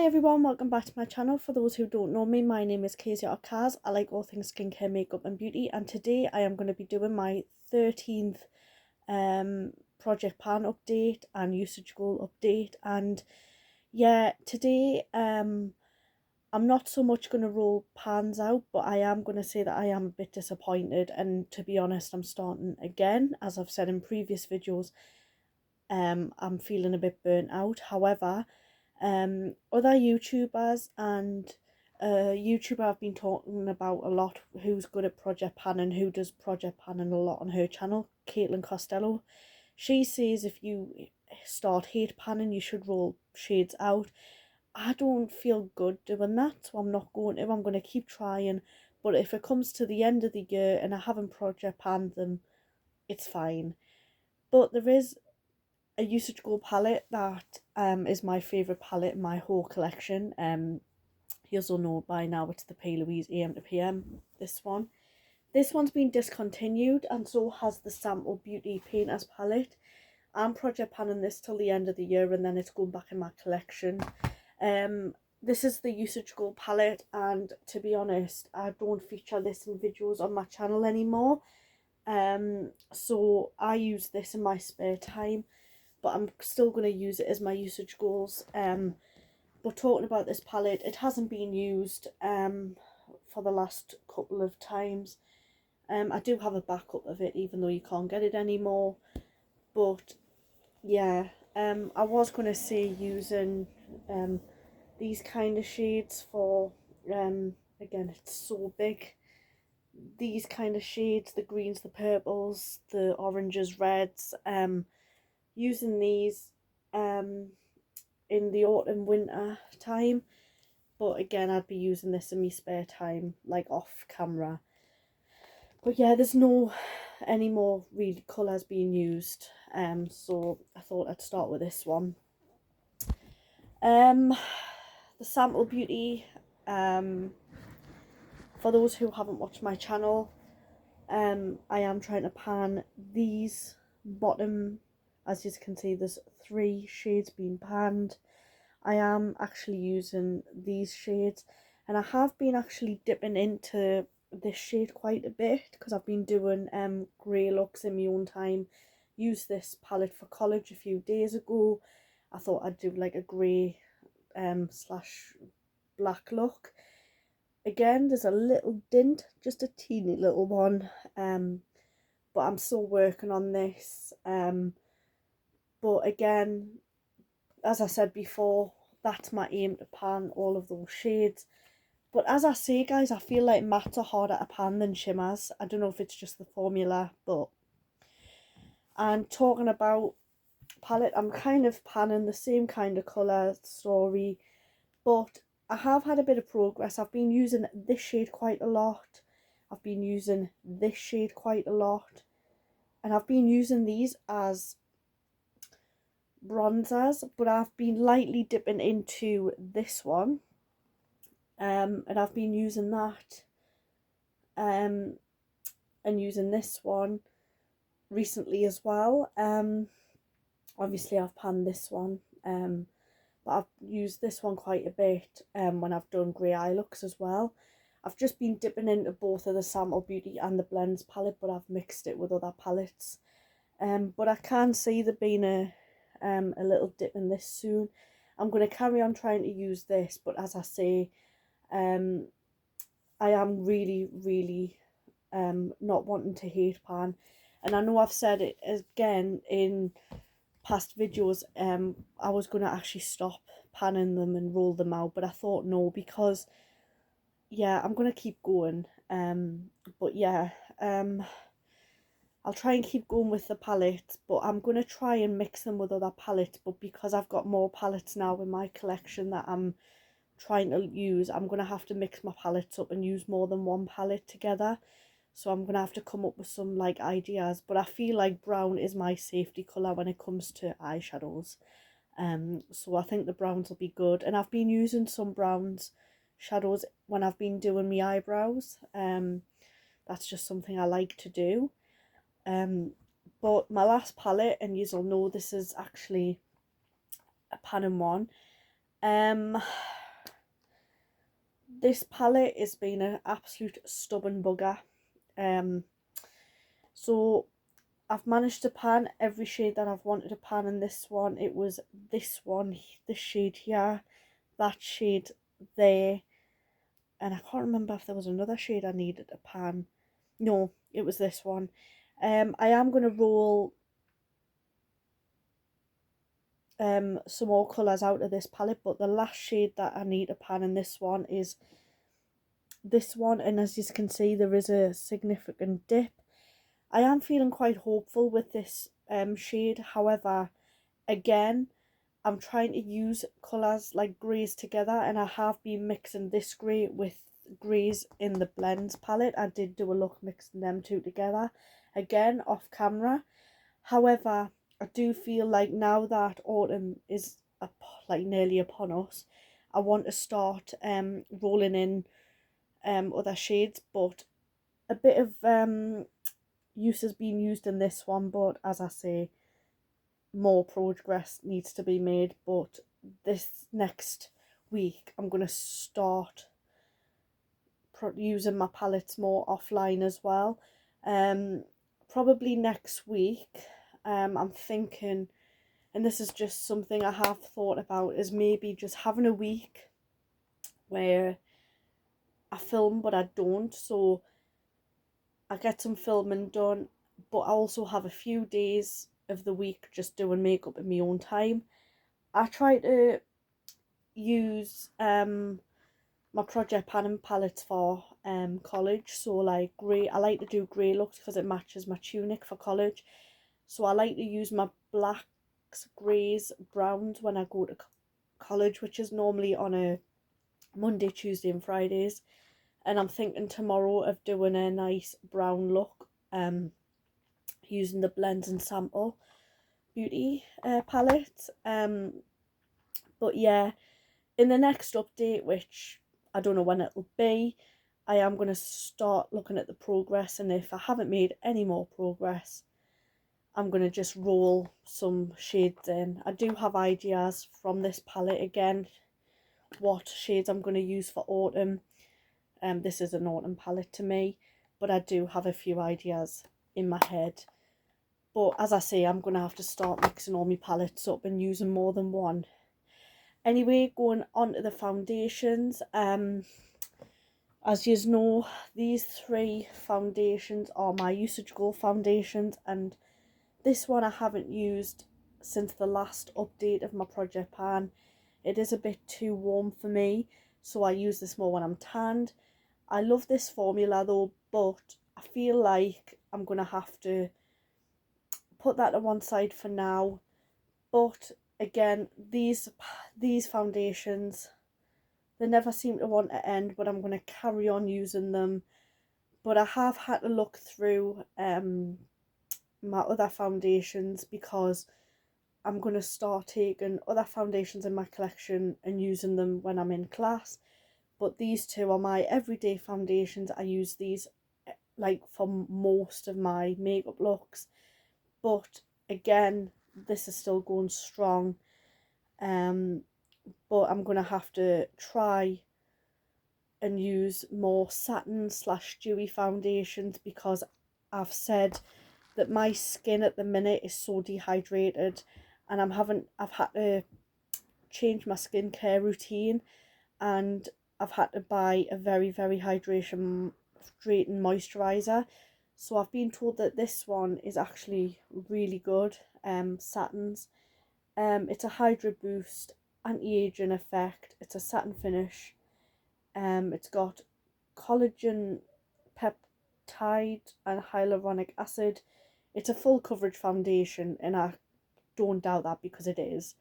Hi everyone, welcome back to my channel. For those who don't know me, my name is Kezia or Kaz. I like all things skincare, makeup and beauty, and today I am going to be doing my 13th Project Pan update and usage goal update. And yeah, today I'm not so much going to roll pans out, but I am going to say that I am a bit disappointed, and to be honest, I'm starting again. As I've said in previous videos, I'm feeling a bit burnt out. However, other YouTubers and YouTuber I've been talking about a lot, who's good at project panning, who does project panning a lot on her channel, Caitlin Costello. She says if you start hate panning, you should roll shades out. I don't feel good doing that, so I'm not going to. I'm going to keep trying, but if it comes to the end of the year and I haven't project panned them, it's fine. But there is a usage goal palette that is my favourite palette in my whole collection. You'll know by now it's the P. Louise AM to PM. This one's been discontinued, and so has the Sample Beauty Painters palette. I'm project panning this till the end of the year, and then it's going back in my collection. This is the usage goal palette, and to be honest, I don't feature this in videos on my channel anymore. So I use this in my spare time, but I'm still going to use it as my usage goals. But talking about this palette, it hasn't been used for the last couple of times. I do have a backup of it, even though you can't get it anymore. But yeah, I was going to say using these kind of shades for, again, it's so big. These kind of shades, the greens, the purples, the oranges, reds, using these in the autumn winter time, but again I'd be using this in my spare time, like off camera. But yeah, there's no any more real colours being used, so I thought I'd start with this one. The Sample Beauty, for those who haven't watched my channel, I am trying to pan these bottom. As you can see, there's 3 shades being panned. I am actually using these shades, and I have been actually dipping into this shade quite a bit because I've been doing grey looks in my own time. Used this palette for college a few days ago. I thought I'd do like a grey slash black look. Again, there's a little dint, just a teeny little one, but I'm still working on this. But again, as I said before, that's my aim, to pan all of those shades. But as I say, guys, I feel like mattes are harder to pan than shimmers. I don't know if it's just the formula, but... And talking about palette, I'm kind of panning the same kind of colour story, but I have had a bit of progress. I've been using this shade quite a lot. I've been using this shade quite a lot. And I've been using these as bronzers, but I've been lightly dipping into this one, and I've been using that and using this one recently as well. Obviously I've panned this one, but I've used this one quite a bit when I've done grey eye looks as well. I've just been dipping into both of the Sample Beauty and the Blends palette, but I've mixed it with other palettes. But I can see there being a little dip in this soon. I'm going to carry on trying to use this, but as I say, I am really not wanting to hate pan. And I know I've said it again in past videos, I was going to actually stop panning them and roll them out, but I thought no, because yeah, I'm going to keep going. But yeah, I'll try and keep going with the palettes, but I'm going to try and mix them with other palettes. But because I've got more palettes now in my collection that I'm trying to use, I'm going to have to mix my palettes up and use more than one palette together. So I'm going to have to come up with some like ideas. But I feel like brown is my safety colour when it comes to eyeshadows. So I think the browns will be good. And I've been using some browns shadows when I've been doing my eyebrows. That's just something I like to do. But my last palette, and you'll know this is actually a pan and one. this palette has been an absolute stubborn bugger. So I've managed to pan every shade that I've wanted to pan in this one. It was this one, this shade here, that shade there, and I can't remember if there was another shade I needed to pan. No, it was this one. I am going to roll some more colours out of this palette, but the last shade that I need to pan in this one is this one, and as you can see there is a significant dip. I am feeling quite hopeful with this shade. However, again, I'm trying to use colours like greys together, and I have been mixing this grey with greys in the blends palette. I did do a look mixing them two together, again off camera. However, I do feel like now that autumn is like nearly upon us, I want to start rolling in other shades, but a bit of use has been used in this one, but as I say, more progress needs to be made. But this next week I'm going to start using my palettes more offline as well. Probably next week, I'm thinking, and this is just something I have thought about, is maybe just having a week where I film but I don't, so I get some filming done, but I also have a few days of the week just doing makeup in my own time. I try to use my project panning palettes for college, so like grey, I like to do grey looks because it matches my tunic for college. So I like to use my blacks, greys, browns when I go to college, which is normally on a Monday, Tuesday and Fridays. And I'm thinking tomorrow of doing a nice brown look using the Blends and Sample Beauty palette. But yeah, in the next update, which I don't know when it'll be, I am going to start looking at the progress, and if I haven't made any more progress, I'm going to just roll some shades in. I do have ideas from this palette again, what shades I'm going to use for autumn. This is an autumn palette to me, but I do have a few ideas in my head. But as I say, I'm going to have to start mixing all my palettes up and using more than one. Anyway, going on to the foundations. As you know, these three foundations are my Usage Gold foundations, and this one I haven't used since the last update of my project pan. It is a bit too warm for me, so I use this more when I'm tanned. I love this formula though, but I feel like I'm going to have to put that to one side for now. But again, these foundations, they never seem to want to end, but I'm going to carry on using them. But I have had to look through my other foundations, because I'm going to start taking other foundations in my collection and using them when I'm in class. But these two are my everyday foundations. I use these like for most of my makeup looks, but again, this is still going strong. But I'm gonna have to try and use more satin / dewy foundations, because I've said that my skin at the minute is so dehydrated, and I've had to change my skincare routine, and I've had to buy a very hydrating moisturizer. So I've been told that this one is actually really good. Satins. It's a Hydra Boost anti-aging effect. It's a satin finish. It's got collagen, peptide and hyaluronic acid. It's a full coverage foundation, and I don't doubt that, because it is.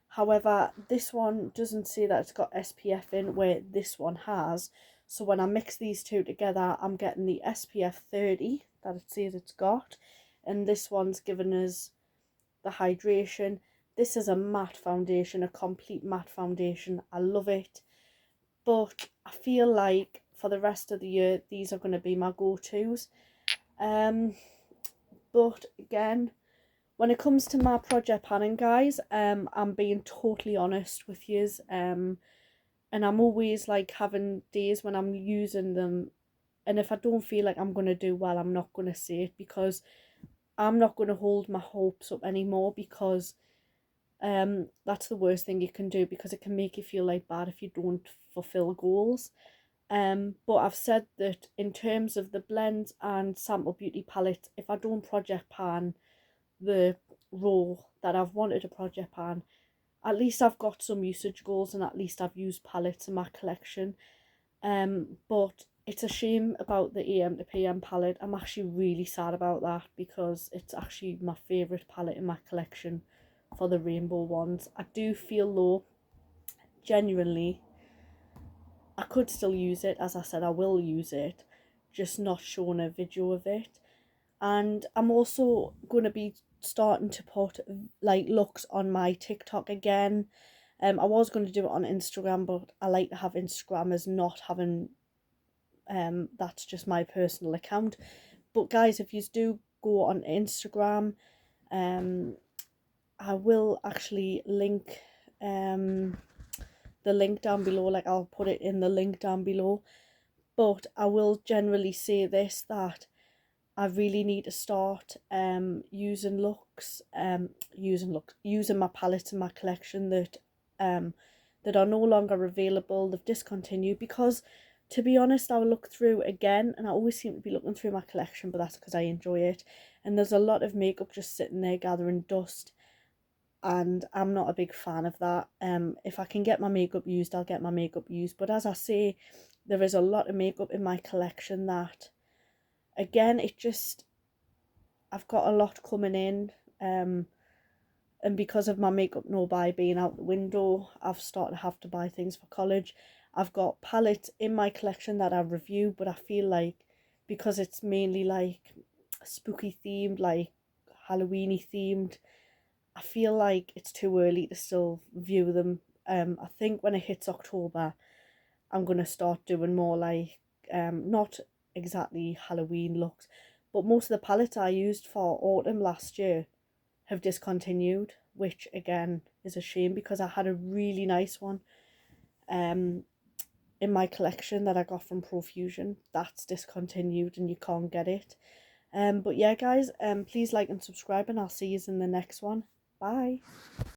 However, this one doesn't say that it's got SPF in, where this one has. So when I mix these two together, I'm getting the SPF 30 that it says it's got, and this one's given us the hydration. This is a matte foundation, a complete matte foundation. I love it, but I feel like for the rest of the year, these are going to be my go-tos. But again, when it comes to my project panning, guys, I'm being totally honest with yous. and I'm always like having days when I'm using them, and if I don't feel like I'm going to do well, I'm not going to say it, because I'm not going to hold my hopes up anymore, because that's the worst thing you can do, because it can make you feel like bad if you don't fulfill goals. But I've said that in terms of the blends and sample beauty palettes, if I don't project pan the row that I've wanted to project pan, at least I've got some usage goals, and at least I've used palettes in my collection. But it's a shame about the AM to PM palette. I'm actually really sad about that, because it's actually my favourite palette in my collection for the rainbow ones. I do feel though, genuinely, I could still use it. As I said, I will use it, just not showing a video of it. And I'm also going to be starting to put like looks on my TikTok again. I was going to do it on Instagram, but I like to have Instagram as not having that's just my personal account. But guys, if you do go on Instagram, I will actually link the link down below, like I'll put it in the link down below. But I will generally say this, that I really need to start using my palettes in my collection that are no longer available. They've discontinued, because to be honest, I'll look through again, and I always seem to be looking through my collection, but that's because I enjoy it. And there's a lot of makeup just sitting there gathering dust, and I'm not a big fan of that. If I can get my makeup used, I'll get my makeup used. But as I say, there is a lot of makeup in my collection that, again, I've got a lot coming in, and because of my makeup no buy being out the window, I've started to have to buy things for college. I've got palettes in my collection that I review, but I feel like, because it's mainly like spooky themed, like Halloweeny themed, I feel like it's too early to still view them. I think when it hits October, I'm gonna start doing more like not exactly Halloween looks, but most of the palettes I used for autumn last year have discontinued, which again is a shame, because I had a really nice one um in my collection that I got from Profusion. That's discontinued and you can't get it. But yeah guys, please like and subscribe, and I'll see you in the next one. Bye.